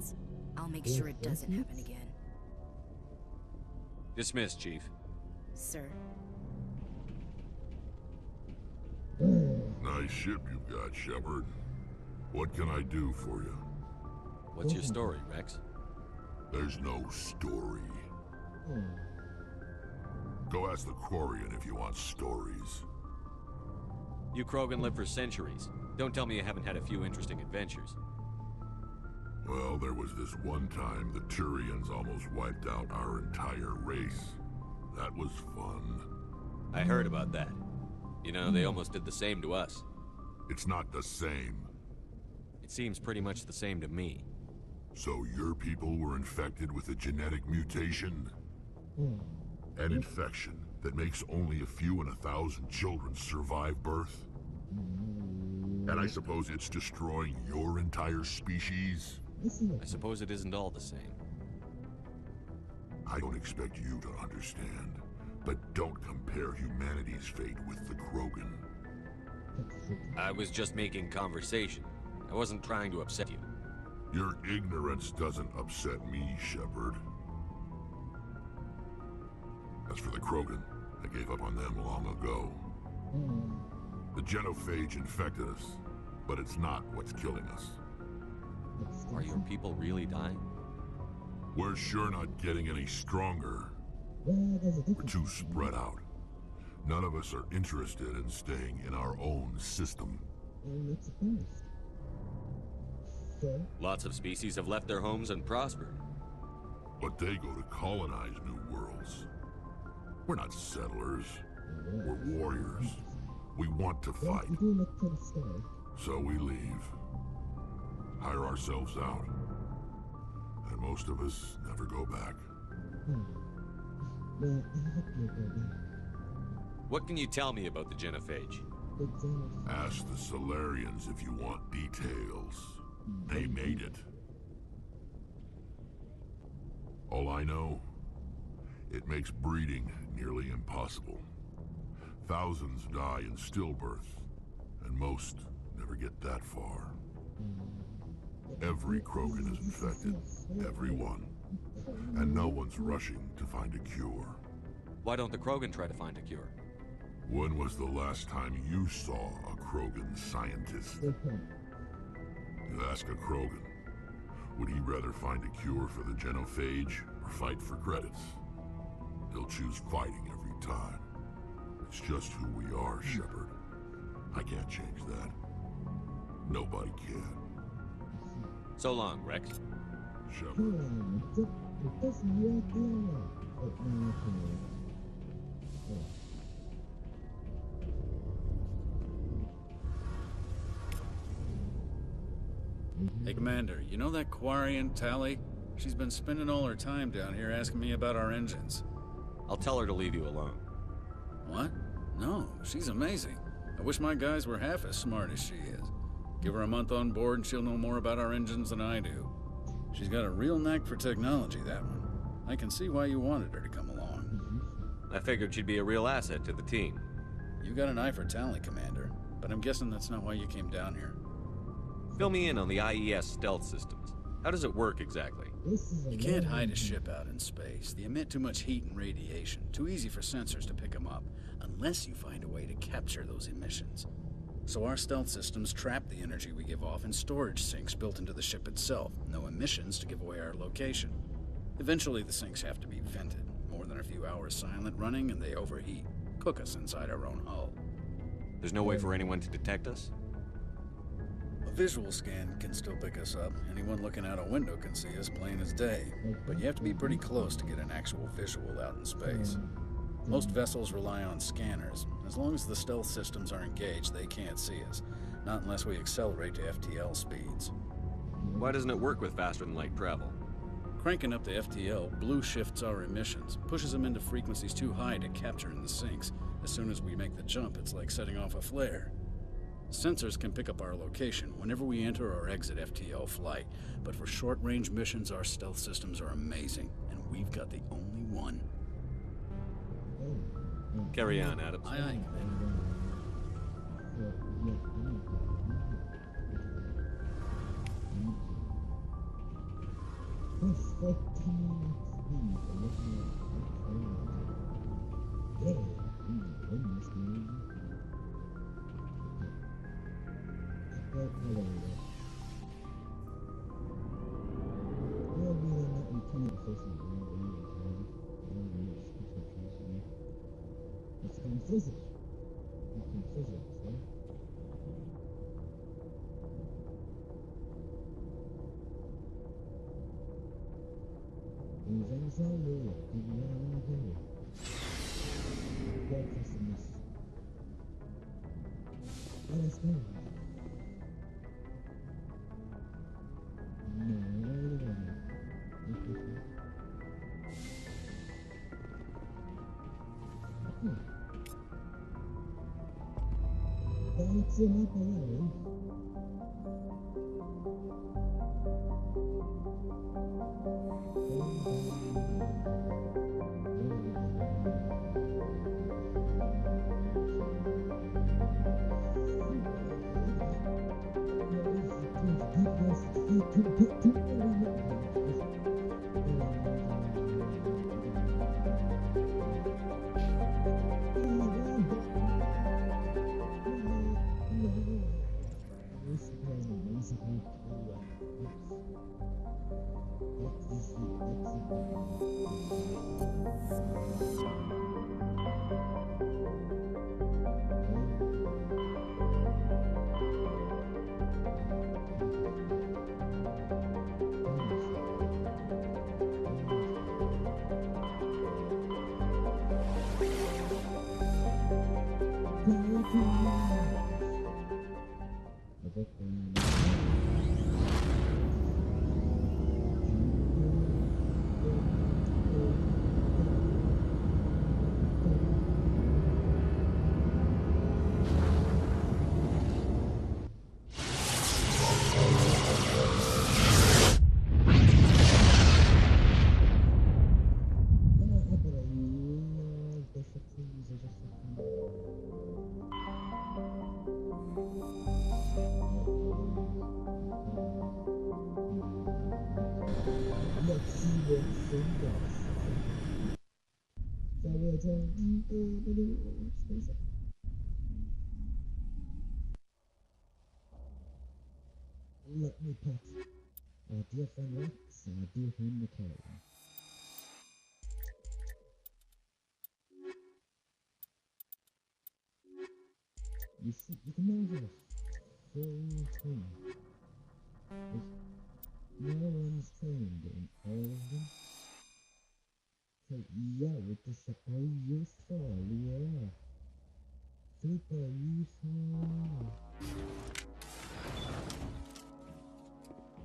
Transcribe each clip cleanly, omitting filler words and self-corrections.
records. I'll make sure it doesn't happen again. Dismissed, Chief. Sir. Nice ship you've got, Shepard. What can I do for you? What's your story, Rex? There's no story. Go ask the Quarian if you want stories. You Krogan live for centuries. Don't tell me you haven't had a few interesting adventures. Well, there was this one time the Turians almost wiped out our entire race. That was fun. I heard about that. You know, they almost did the same to us. It's not the same. It seems pretty much the same to me. So your people were infected with a genetic mutation? An infection that makes only a few in 1,000 children survive birth? And I suppose it's destroying your entire species? I suppose it isn't all the same. I don't expect you to understand, but don't compare humanity's fate with the Krogan. I was just making conversation. I wasn't trying to upset you. Your ignorance doesn't upset me, Shepard. As for the Krogan, I gave up on them long ago. The genophage infected us, but it's not what's killing us. Are your people really dying? We're sure not getting any stronger. We're too spread out. None of us are interested in staying in our own system. Lots of species have left their homes and prospered. But they go to colonize new worlds. We're not settlers. We're warriors. We want to fight. So we leave. Hire ourselves out. And most of us never go back. What can you tell me about the genophage? Ask the Solarians if you want details. They made it. All I know, it makes breeding nearly impossible. Thousands die in stillbirth, and most never get that far. Every Krogan is infected, every one. And no one's rushing to find a cure. Why don't the Krogan try to find a cure? When was the last time you saw a Krogan scientist? You ask a Krogan, would he rather find a cure for the genophage or fight for credits? He'll choose fighting every time. It's just who we are, Shepard. I can't change that. Nobody can. So long, Rex. Shepard. Hey, Commander, you know that Quarian, Tali? She's been spending all her time down here asking me about our engines. I'll tell her to leave you alone. What? No, she's amazing. I wish my guys were half as smart as she is. Give her a month on board and she'll know more about our engines than I do. She's got a real knack for technology, that one. I can see why you wanted her to come along. I figured she'd be a real asset to the team. You got an eye for talent, Commander, but I'm guessing that's not why you came down here. Fill me in on the IES stealth systems. How does it work exactly? You can't hide a ship out in space. They emit too much heat and radiation. Too easy for sensors to pick them up, unless you find a way to capture those emissions. So our stealth systems trap the energy we give off in storage sinks built into the ship itself. No emissions to give away our location. Eventually the sinks have to be vented. More than a few hours silent running and they overheat. Cook us inside our own hull. There's no way for anyone to detect us? A visual scan can still pick us up. Anyone looking out a window can see us plain as day. But you have to be pretty close to get an actual visual out in space. Most vessels rely on scanners. As long as the stealth systems are engaged, they can't see us. Not unless we accelerate to FTL speeds. Why doesn't it work with faster-than-light travel? Cranking up the FTL blue shifts our emissions, pushes them into frequencies too high to capture in the sinks. As soon as we make the jump, it's like setting off a flare. Sensors can pick up our location whenever we enter or exit FTL flight, but for short-range missions, our stealth systems are amazing, and we've got the only one. Carry on, Adams. Aye, aye, Commander.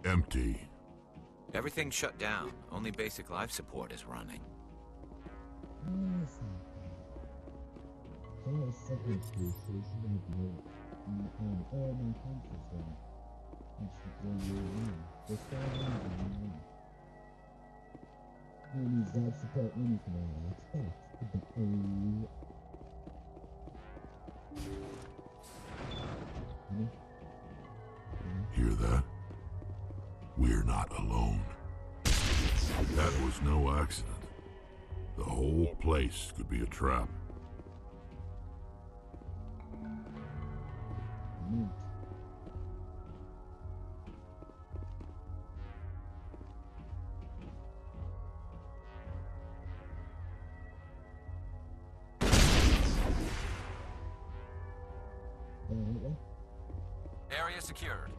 Empty. Everything's shut down. Only basic life support is running. Hear that? We're not alone. That was no accident. The whole place could be a trap. Area secured.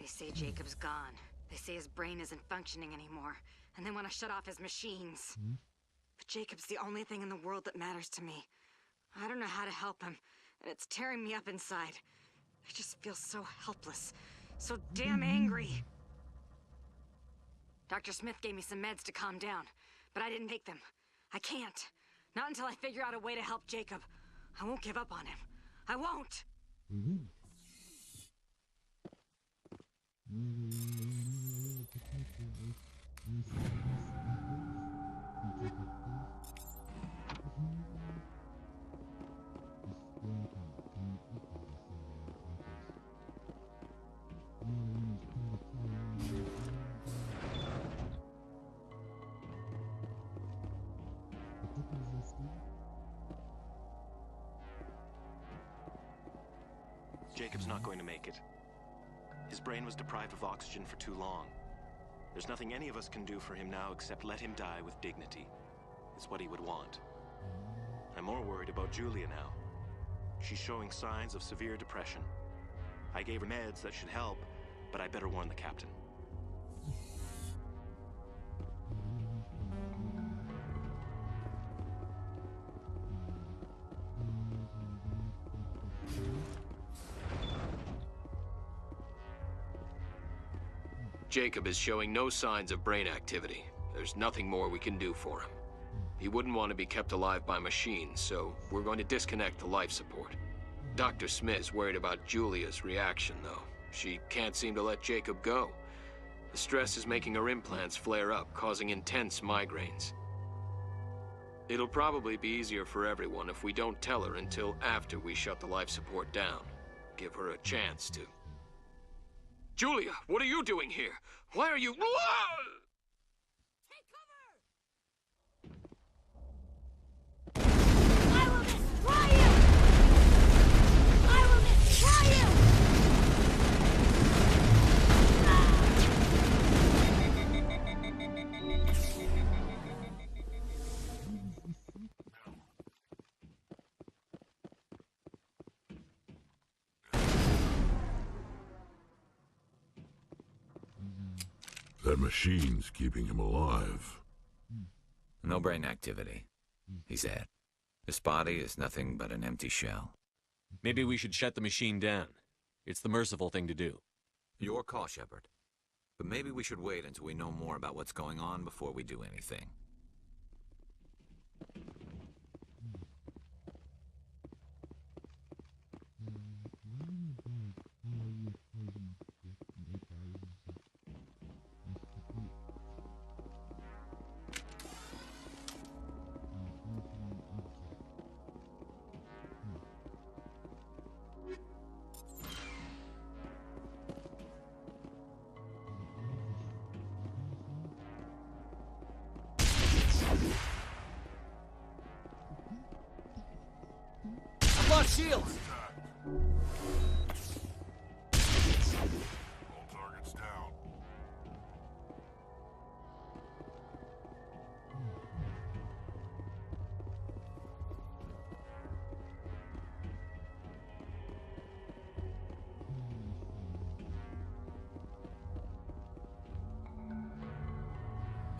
This say Jacob's gone. They say his brain isn't functioning anymore, and they want to shut off his machines. But Jacob's the only thing in the world that matters to me. I don't know how to help him, and it's tearing me up inside. I just feel so helpless, so damn angry. Dr. Smith gave me some meds to calm down, but I didn't take them. I can't. Not until I figure out a way to help Jacob. I won't give up on him. I won't! Jacob's not going to make it. His brain was deprived of oxygen for too long. There's nothing any of us can do for him now except let him die with dignity. It's what he would want. I'm more worried about Julia now. She's showing signs of severe depression. I gave her meds that should help, but I better warn the captain. Jacob is showing no signs of brain activity. There's nothing more we can do for him. He wouldn't want to be kept alive by machines, so we're going to disconnect the life support. Dr. Smith's worried about Julia's reaction, though. She can't seem to let Jacob go. The stress is making her implants flare up, causing intense migraines. It'll probably be easier for everyone if we don't tell her until after we shut the life support down. Give her a chance to... Julia, what are you doing here? Why are you... Take cover! I will destroy you! I will destroy you! That machine's keeping him alive. No brain activity. He's dead. His body is nothing but an empty shell. Maybe we should shut the machine down. It's the merciful thing to do. Your call, Shepard. But maybe we should wait until we know more about what's going on before we do anything. Shields! All targets down.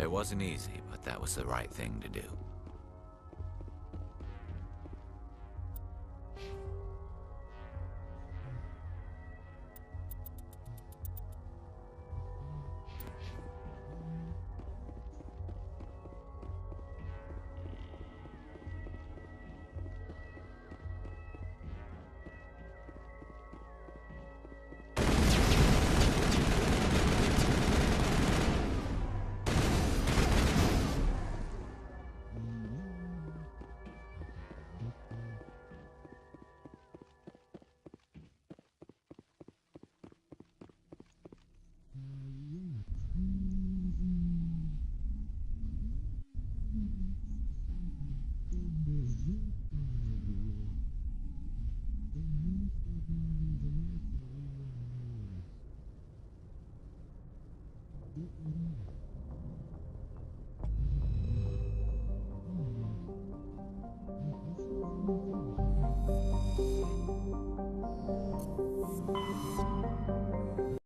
It wasn't easy, but that was the right thing to do. Mm-hmm.